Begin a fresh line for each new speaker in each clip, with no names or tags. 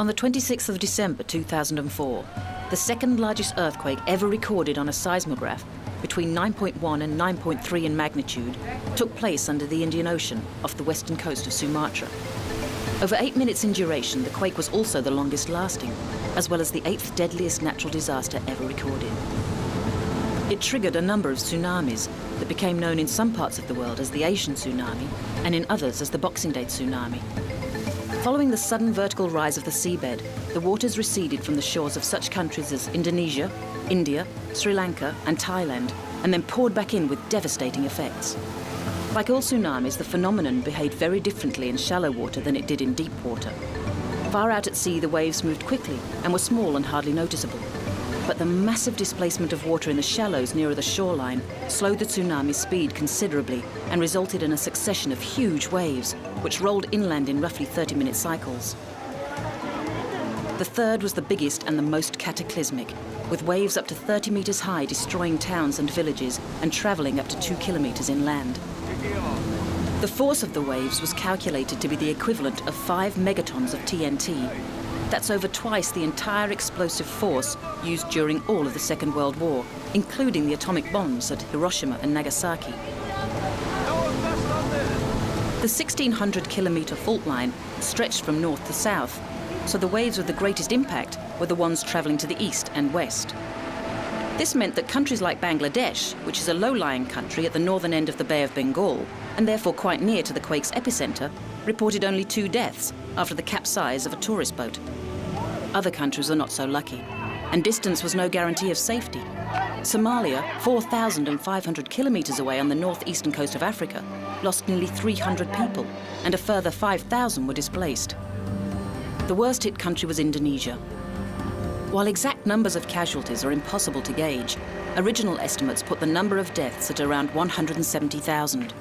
On the 26th of December 2004, the second largest earthquake ever recorded on a seismograph, between 9.1 and 9.3 in magnitude, took place under the Indian Ocean off the western coast of Sumatra. Over 8 minutes in duration, the quake was also the longest lasting, as well as the 8th deadliest natural disaster ever recorded. It triggered a number of tsunamis that became known in some parts of the world as the Asian tsunami and in others as the Boxing Day tsunami. Following the sudden vertical rise of the seabed, the waters receded from the shores of such countries as Indonesia, India, Sri Lanka and Thailand, and then poured back in with devastating effects. Like all tsunamis, the phenomenon behaved very differently in shallow water than it did in deep water. Far out at sea, the waves moved quickly and were small and hardly noticeable. But the massive displacement of water in the shallows nearer the shoreline slowed the tsunami's speed considerably and resulted in a succession of huge waves, which rolled inland in roughly 30-minute cycles. The third was the biggest and the most cataclysmic, with waves up to 30 meters high destroying towns and villages and traveling up to 2 kilometers inland. The force of the waves was calculated to be the equivalent of 5 megatons of TNT. That's over twice the entire explosive force used during all of the Second World War, including the atomic bombs at Hiroshima and Nagasaki. The 1,600-kilometer fault line stretched from north to south, so the waves with the greatest impact were the ones traveling to the east and west. This meant that countries like Bangladesh, which is a low-lying country at the northern end of the Bay of Bengal, and therefore quite near to the quake's epicenter, reported only 2 deaths after the capsize of a tourist boat. Other countries were not so lucky, and distance was no guarantee of safety. Somalia, 4,500 kilometers away on the northeastern coast of Africa, lost nearly 300 people, and a further 5,000 were displaced. The worst-hit country was Indonesia. While exact numbers of casualties are impossible to gauge, original estimates put the number of deaths at around 170,000.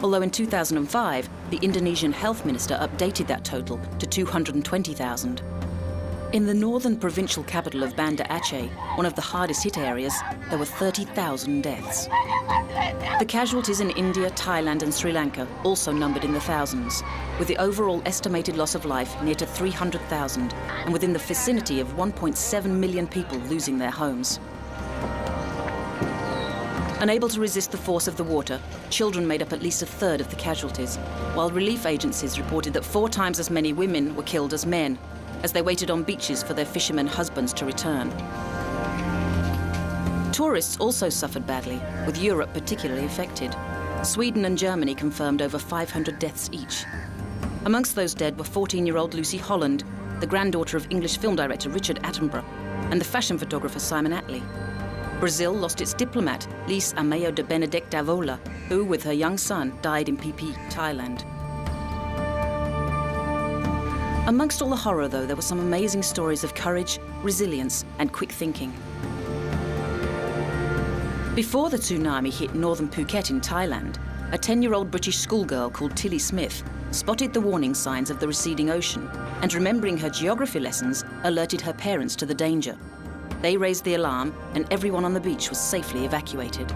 Although in 2005, the Indonesian health minister updated that total to 220,000. In the northern provincial capital of Banda Aceh, one of the hardest hit areas, there were 30,000 deaths. The casualties in India, Thailand and Sri Lanka also numbered in the thousands, with the overall estimated loss of life near to 300,000 and within the vicinity of 1.7 million people losing their homes. Unable to resist the force of the water, children made up at least a third of the casualties, while relief agencies reported that 4 times as many women were killed as men, as they waited on beaches for their fishermen husbands to return. Tourists also suffered badly, with Europe particularly affected. Sweden and Germany confirmed over 500 deaths each. Amongst those dead were 14-year-old Lucy Holland, the granddaughter of English film director Richard Attenborough, and the fashion photographer Simon Attlee. Brazil lost its diplomat, Luis Ameo de Benedicto Davola, who, with her young son, died in Phi Phi, Thailand. Amongst all the horror, though, there were some amazing stories of courage, resilience, and quick thinking. Before the tsunami hit northern Phuket in Thailand, a 10-year-old British schoolgirl called Tilly Smith spotted the warning signs of the receding ocean and, remembering her geography lessons, alerted her parents to the danger. They raised the alarm, and everyone on the beach was safely evacuated.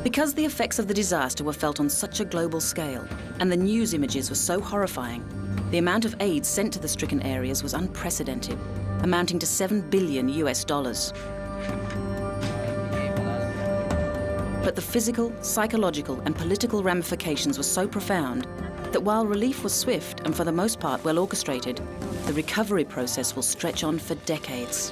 Because the effects of the disaster were felt on such a global scale, and the news images were so horrifying, the amount of aid sent to the stricken areas was unprecedented, amounting to $7 billion. But the physical, psychological, and political ramifications were so profound that while relief was swift and for the most part well orchestrated, the recovery process will stretch on for decades.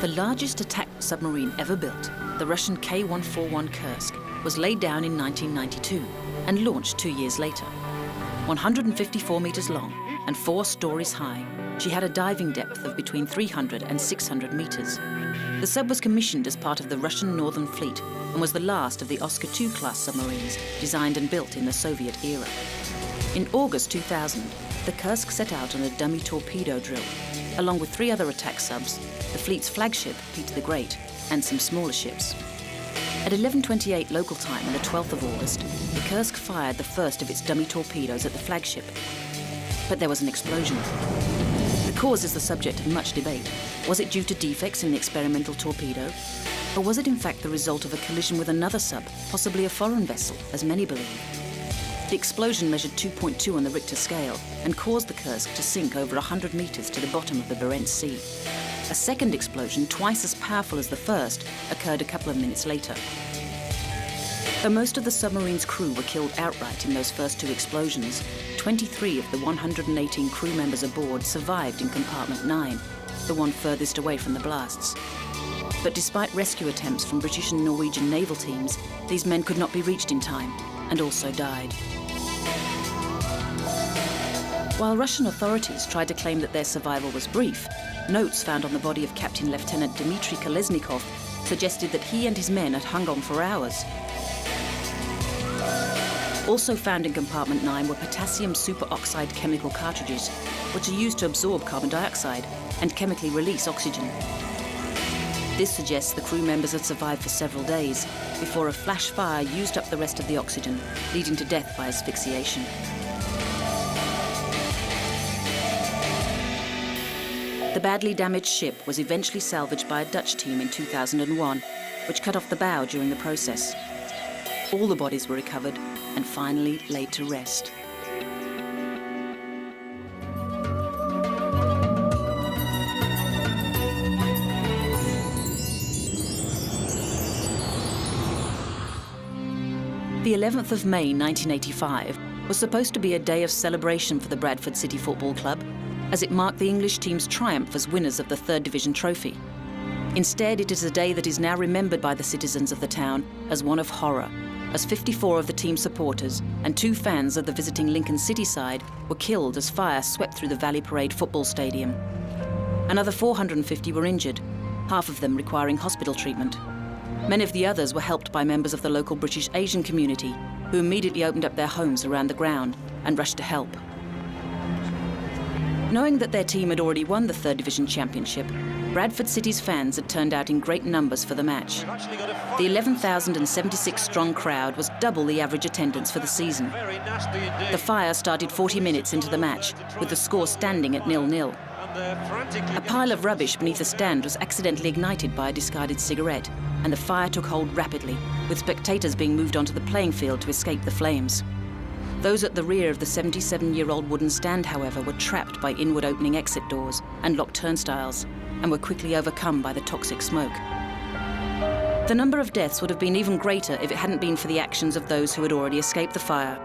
The largest attack submarine ever built, the Russian K-141 Kursk, was laid down in 1992 and launched 2 years later. 154 meters long, and 4 stories high. She had a diving depth of between 300 and 600 meters. The sub was commissioned as part of the Russian Northern Fleet and was the last of the Oscar II class submarines designed and built in the Soviet era. In August 2000, the Kursk set out on a dummy torpedo drill, along with 3 other attack subs, the fleet's flagship, Peter the Great, and some smaller ships. At 11:28 local time on the 12th of August, the Kursk fired the first of its dummy torpedoes at the flagship. But there was an explosion. The cause is the subject of much debate. Was it due to defects in the experimental torpedo? Or was it in fact the result of a collision with another sub, possibly a foreign vessel, as many believe? The explosion measured 2.2 on the Richter scale and caused the Kursk to sink over 100 meters to the bottom of the Barents Sea. A second explosion, twice as powerful as the first, occurred a couple of minutes later. Though most of the submarine's crew were killed outright in those first 2 explosions, 23 of the 118 crew members aboard survived in compartment 9, the one furthest away from the blasts. But despite rescue attempts from British and Norwegian naval teams, these men could not be reached in time and also died. While Russian authorities tried to claim that their survival was brief, notes found on the body of Captain Lieutenant Dmitry Kolesnikov suggested that he and his men had hung on for hours. Also found in compartment 9 were potassium superoxide chemical cartridges, which are used to absorb carbon dioxide and chemically release oxygen. This suggests the crew members had survived for several days before a flash fire used up the rest of the oxygen, leading to death by asphyxiation. The badly damaged ship was eventually salvaged by a Dutch team in 2001, which cut off the bow during the process. All the bodies were recovered and finally laid to rest. The 11th of May 1985 was supposed to be a day of celebration for the Bradford City Football Club, as it marked the English team's triumph as winners of the 3rd Division trophy. Instead, it is a day that is now remembered by the citizens of the town as one of horror, as 54 of the team's supporters and 2 fans of the visiting Lincoln City side were killed as fire swept through the Valley Parade football stadium. Another 450 were injured, half of them requiring hospital treatment. Many of the others were helped by members of the local British Asian community, who immediately opened up their homes around the ground and rushed to help. Knowing that their team had already won the 3rd Division Championship, Bradford City's fans had turned out in great numbers for the match. The 11,076-strong crowd was double the average attendance for the season. The fire started 40 minutes into the match, with the score standing at 0-0. A pile of rubbish beneath a stand was accidentally ignited by a discarded cigarette, and the fire took hold rapidly, with spectators being moved onto the playing field to escape the flames. Those at the rear of the 77-year-old wooden stand, however, were trapped by inward opening exit doors and locked turnstiles, and were quickly overcome by the toxic smoke. The number of deaths would have been even greater if it hadn't been for the actions of those who had already escaped the fire.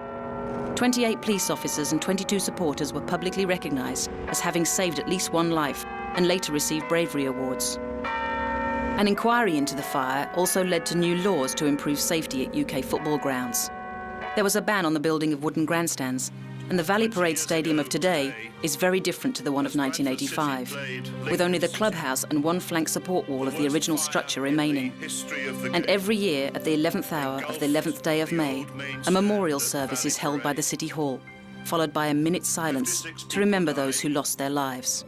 28 police officers and 22 supporters were publicly recognised as having saved at least 1 life and later received bravery awards. An inquiry into the fire also led to new laws to improve safety at UK football grounds. There was a ban on the building of wooden grandstands, and the Valley Parade Stadium of today is very different to the one of 1985, with only the clubhouse and 1 flank support wall of the original structure remaining. And every year at the 11th hour of the 11th day of May, a memorial service is held by the City Hall, followed by a minute's silence to remember those who lost their lives.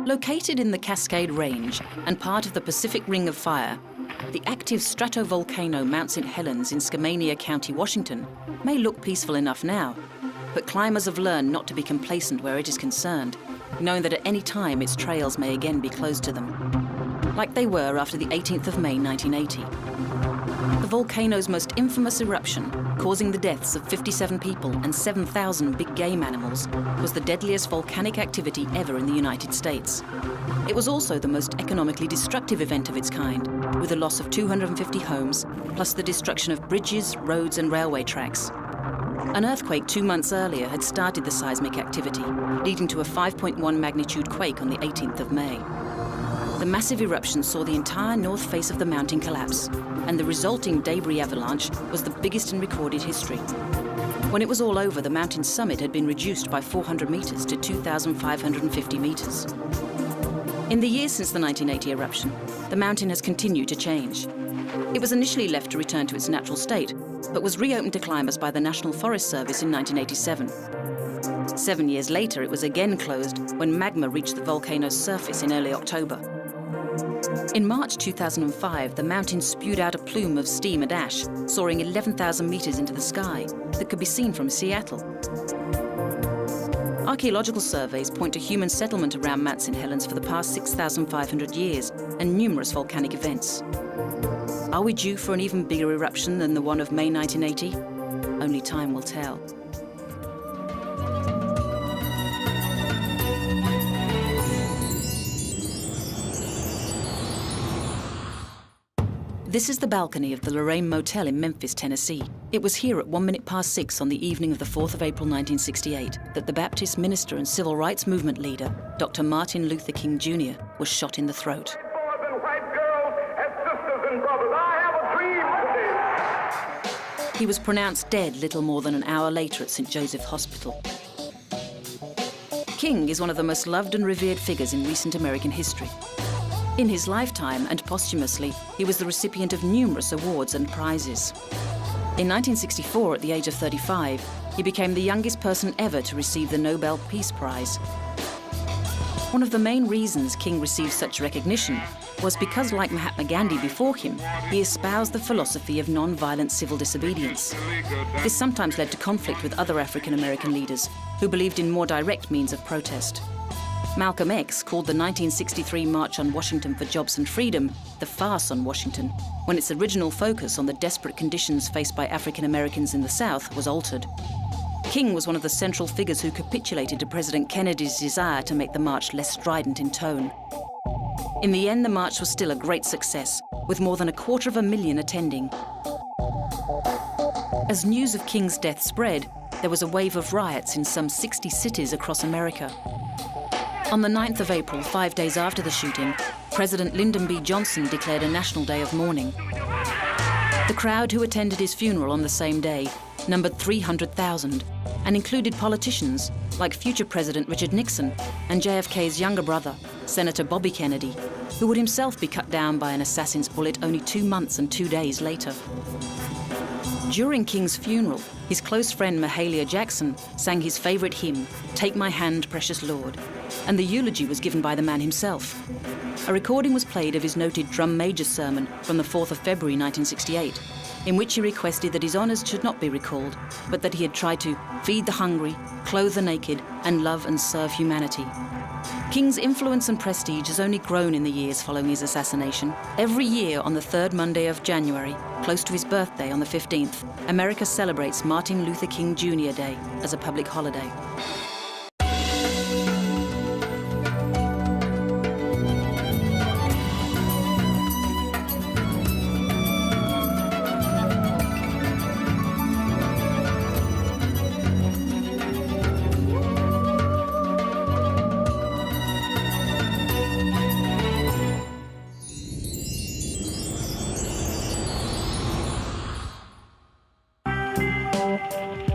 Located in the Cascade Range and part of the Pacific Ring of Fire, the active stratovolcano Mount St. Helens in Skamania County, Washington, may look peaceful enough now, but climbers have learned not to be complacent where it is concerned, knowing that at any time its trails may again be closed to them, like they were after the 18th of May 1980. The volcano's most infamous eruption, causing the deaths of 57 people and 7,000 big game animals, was the deadliest volcanic activity ever in the United States. It was also the most economically destructive event of its kind, with the loss of 250 homes, plus the destruction of bridges, roads and railway tracks. An earthquake 2 months earlier had started the seismic activity, leading to a 5.1 magnitude quake on the 18th of May. The massive eruption saw the entire north face of the mountain collapse, and the resulting debris avalanche was the biggest in recorded history. When it was all over, the mountain's summit had been reduced by 400 meters to 2,550 meters. In the years since the 1980 eruption, the mountain has continued to change. It was initially left to return to its natural state, but was reopened to climbers by the National Forest Service in 1987. 7 years later, it was again closed when magma reached the volcano's surface in early October. In March 2005, the mountain spewed out a plume of steam and ash, soaring 11,000 meters into the sky, that could be seen from Seattle. Archaeological surveys point to human settlement around Mount St. Helens for the past 6,500 years and numerous volcanic events. Are we due for an even bigger eruption than the one of May 1980? Only time will tell. This is the balcony of the Lorraine Motel in Memphis, Tennessee. It was here at 6 on the evening of the 4th of April 1968 that the Baptist minister and civil rights movement leader, Dr. Martin Luther King Jr., was shot in the throat.
Boys and white girls and sisters and brothers, I have a dream today.
He was pronounced dead little more than an hour later at St. Joseph Hospital. King is one of the most loved and revered figures in recent American history. In his lifetime and posthumously, he was the recipient of numerous awards and prizes. In 1964, at the age of 35, he became the youngest person ever to receive the Nobel Peace Prize. One of the main reasons King received such recognition was because, like Mahatma Gandhi before him, he espoused the philosophy of non-violent civil disobedience. This sometimes led to conflict with other African American leaders who believed in more direct means of protest. Malcolm X called the 1963 March on Washington for Jobs and Freedom the farce on Washington, when its original focus on the desperate conditions faced by African Americans in the South was altered. King was one of the central figures who capitulated to President Kennedy's desire to make the march less strident in tone. In the end, the march was still a great success, with more than 250,000 attending. As news of King's death spread, there was a wave of riots in some 60 cities across America. On the 9th of April, 5 days after the shooting, President Lyndon B. Johnson declared a national day of mourning. The crowd who attended his funeral on the same day numbered 300,000 and included politicians like future President Richard Nixon and JFK's younger brother, Senator Bobby Kennedy, who would himself be cut down by an assassin's bullet only 2 months and 2 days later. During King's funeral, his close friend Mahalia Jackson sang his favorite hymn, "Take My Hand, Precious Lord," and the eulogy was given by the man himself. A recording was played of his noted drum major sermon from the 4th of February 1968, in which he requested that his honours should not be recalled, but that he had tried to feed the hungry, clothe the naked, and love and serve humanity. King's influence and prestige has only grown in the years following his assassination. Every year on the 3rd Monday of January, close to his birthday on the 15th, America celebrates Martin Luther King Jr. Day as a public holiday.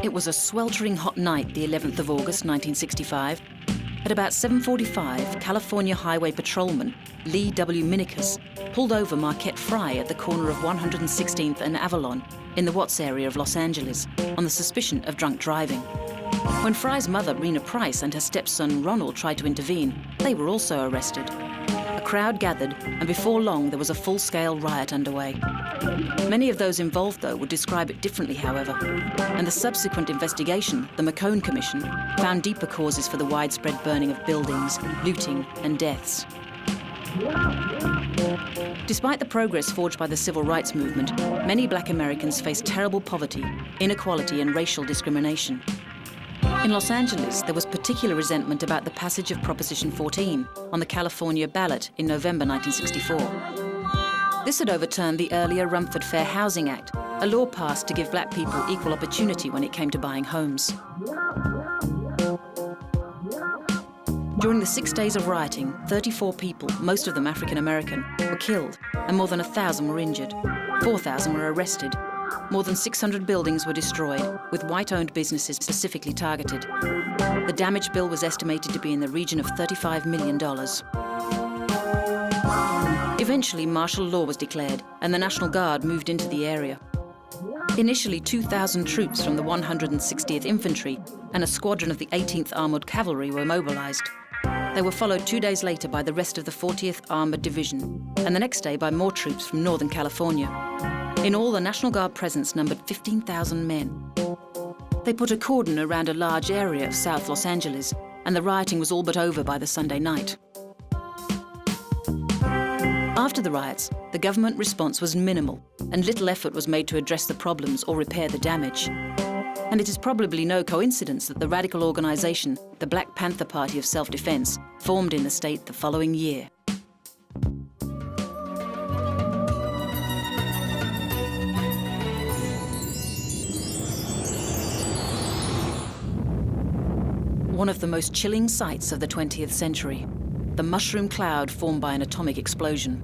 It was a sweltering hot night, the 11th of August, 1965. At about 7:45, California Highway Patrolman Lee W. Minicus pulled over Marquette Fry at the corner of 116th and Avalon in the Watts area of Los Angeles on the suspicion of drunk driving. When Fry's mother, Rena Price, and her stepson, Ronald, tried to intervene, they were also arrested. A crowd gathered, and before long there was a full-scale riot underway. Many of those involved, though, would describe it differently, however, and the subsequent investigation, the McCone Commission, found deeper causes for the widespread burning of buildings, looting, and deaths. Despite the progress forged by the civil rights movement, many black Americans face terrible poverty, inequality, and racial discrimination. In Los Angeles, there was particular resentment about the passage of Proposition 14 on the California ballot in November 1964. This had overturned the earlier Rumford Fair Housing Act, a law passed to give black people equal opportunity when it came to buying homes. During the 6 days of rioting, 34 people, most of them African American, were killed, and more than 1,000 were injured. 4,000 were arrested. More than 600 buildings were destroyed, with white-owned businesses specifically targeted. The damage bill was estimated to be in the region of $35 million. Eventually, martial law was declared, and the National Guard moved into the area. Initially, 2,000 troops from the 160th Infantry and a squadron of the 18th Armoured Cavalry were mobilized. They were followed 2 days later by the rest of the 40th Armoured Division, and the next day by more troops from Northern California. In all, the National Guard presence numbered 15,000 men. They put a cordon around a large area of South Los Angeles, and the rioting was all but over by the Sunday night. After the riots, the government response was minimal, and little effort was made to address the problems or repair the damage. And it is probably no coincidence that the radical organization, the Black Panther Party of Self-Defense, formed in the state the following year. One of the most chilling sights of the 20th century, the mushroom cloud formed by an atomic explosion.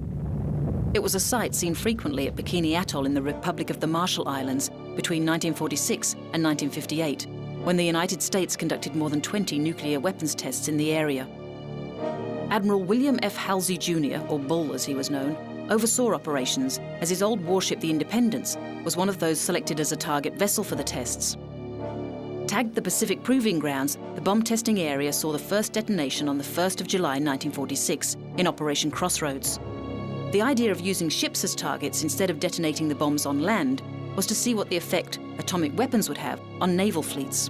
It was a sight seen frequently at Bikini Atoll in the Republic of the Marshall Islands between 1946 and 1958, when the United States conducted more than 20 nuclear weapons tests in the area. Admiral William F. Halsey Jr., or Bull as he was known, oversaw operations as his old warship the Independence was one of those selected as a target vessel for the tests. Tagged the Pacific Proving Grounds, the bomb testing area saw the first detonation on the 1st of July 1946 in Operation Crossroads. The idea of using ships as targets instead of detonating the bombs on land was to see what the effect atomic weapons would have on naval fleets.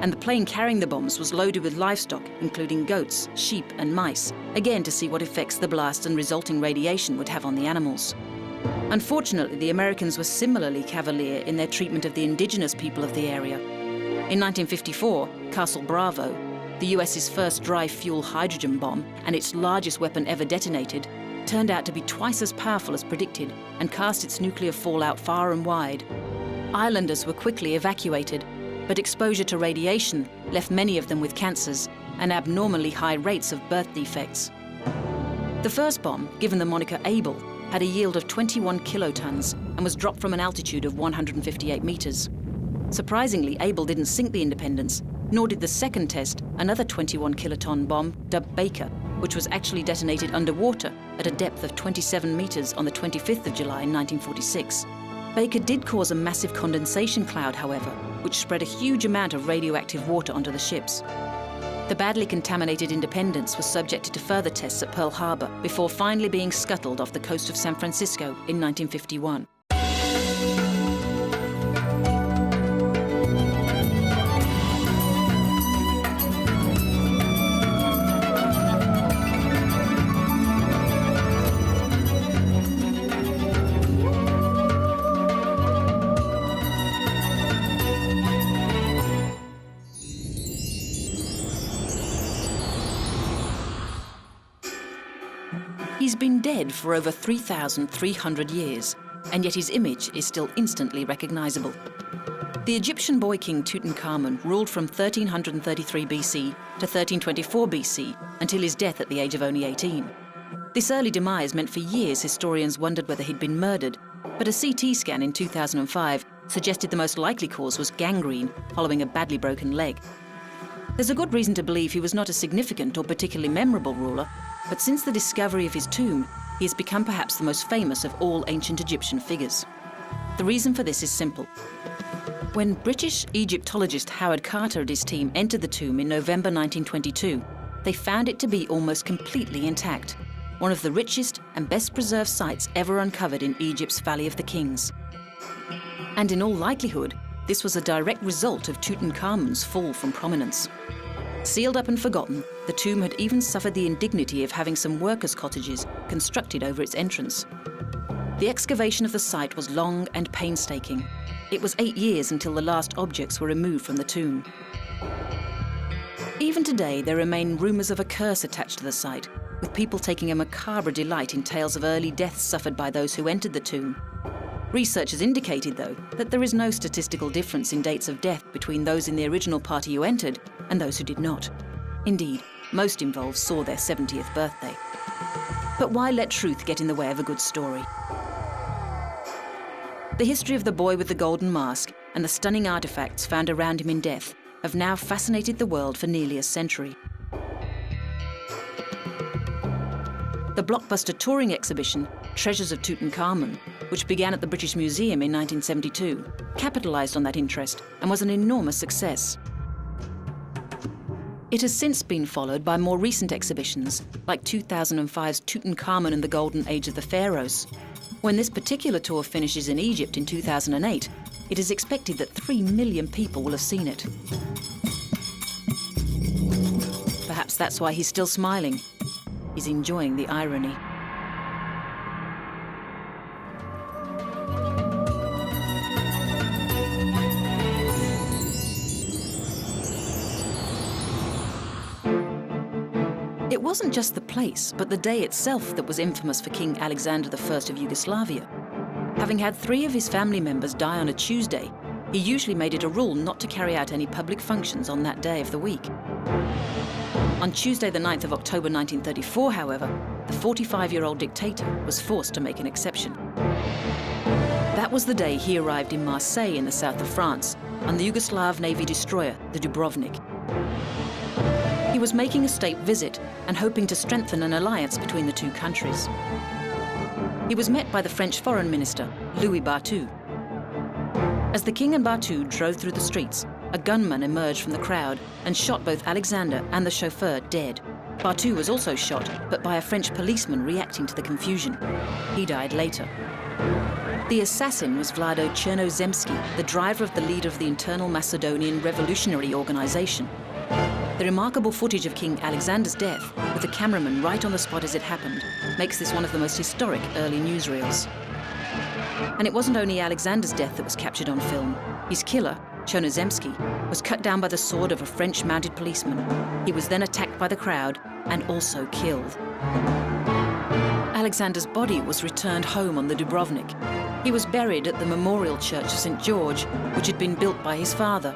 And the plane carrying the bombs was loaded with livestock, including goats, sheep, and mice, again to see what effects the blast and resulting radiation would have on the animals. Unfortunately, the Americans were similarly cavalier in their treatment of the indigenous people of the area. In 1954, Castle Bravo, the US's first dry-fuel hydrogen bomb and its largest weapon ever detonated, turned out to be twice as powerful as predicted and cast its nuclear fallout far and wide. Islanders were quickly evacuated, but exposure to radiation left many of them with cancers and abnormally high rates of birth defects. The first bomb, given the moniker Able, had a yield of 21 kilotons and was dropped from an altitude of 158 meters. Surprisingly, Able didn't sink the Independence, nor did the second test, another 21 kiloton bomb dubbed Baker, which was actually detonated underwater at a depth of 27 meters on the 25th of July 1946. Baker did cause a massive condensation cloud, however, which spread a huge amount of radioactive water onto the ships. The badly contaminated Independence was subjected to further tests at Pearl Harbor before finally being scuttled off the coast of San Francisco in 1951. He's been dead for over 3,300 years, and yet his image is still instantly recognizable. The Egyptian boy king Tutankhamun ruled from 1333 BC to 1324 BC until his death at the age of only 18. This early demise meant for years historians wondered whether he'd been murdered, but a CT scan in 2005 suggested the most likely cause was gangrene following a badly broken leg. There's a good reason to believe he was not a significant or particularly memorable ruler, but since the discovery of his tomb, he has become perhaps the most famous of all ancient Egyptian figures. The reason for this is simple. When British Egyptologist Howard Carter and his team entered the tomb in November 1922, they found it to be almost completely intact, one of the richest and best preserved sites ever uncovered in Egypt's Valley of the Kings. And in all likelihood, this was a direct result of Tutankhamun's fall from prominence. Sealed up and forgotten, the tomb had even suffered the indignity of having some workers' cottages constructed over its entrance. The excavation of the site was long and painstaking. It was 8 years until the last objects were removed from the tomb. Even today, there remain rumours of a curse attached to the site, with people taking a macabre delight in tales of early deaths suffered by those who entered the tomb. Research has indicated, though, that there is no statistical difference in dates of death between those in the original party who entered and those who did not. Indeed, most involved saw their 70th birthday. But why let truth get in the way of a good story? The history of the boy with the golden mask and the stunning artifacts found around him in death have now fascinated the world for nearly a century. The blockbuster touring exhibition, Treasures of Tutankhamun, which began at the British Museum in 1972, capitalised on that interest and was an enormous success. It has since been followed by more recent exhibitions, like 2005's Tutankhamun and the Golden Age of the Pharaohs. When this particular tour finishes in Egypt in 2008, it is expected that 3 million people will have seen it. Perhaps that's why he's still smiling. He's enjoying the irony. It wasn't just the place, but the day itself that was infamous for King Alexander I of Yugoslavia. Having had 3 of his family members die on a Tuesday, he usually made it a rule not to carry out any public functions on that day of the week. On Tuesday, the 9th of October 1934, however, the 45-year-old dictator was forced to make an exception. That was the day he arrived in Marseille in the south of France on the Yugoslav Navy destroyer, the Dubrovnik. He was making a state visit and hoping to strengthen an alliance between the two countries. He was met by the French Foreign Minister, Louis Barthou. As the king and Barthou drove through the streets, a gunman emerged from the crowd and shot both Alexander and the chauffeur dead. Barthou was also shot, but by a French policeman reacting to the confusion. He died later. The assassin was Vlado Chernozemski, the driver of the leader of the Internal Macedonian Revolutionary Organization. The remarkable footage of King Alexander's death, with the cameraman right on the spot as it happened, makes this one of the most historic early newsreels. And it wasn't only Alexander's death that was captured on film. His killer, Chernozemski, was cut down by the sword of a French mounted policeman. He was then attacked by the crowd and also killed. Alexander's body was returned home on the Dubrovnik. He was buried at the Memorial Church of St. George, which had been built by his father,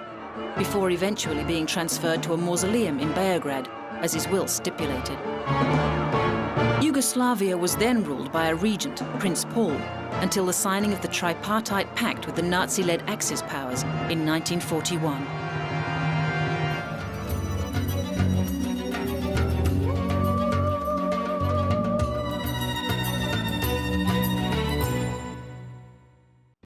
before eventually being transferred to a mausoleum in Beograd, as his will stipulated. Yugoslavia was then ruled by a regent, Prince Paul, until the signing of the tripartite pact with the Nazi-led Axis powers in 1941.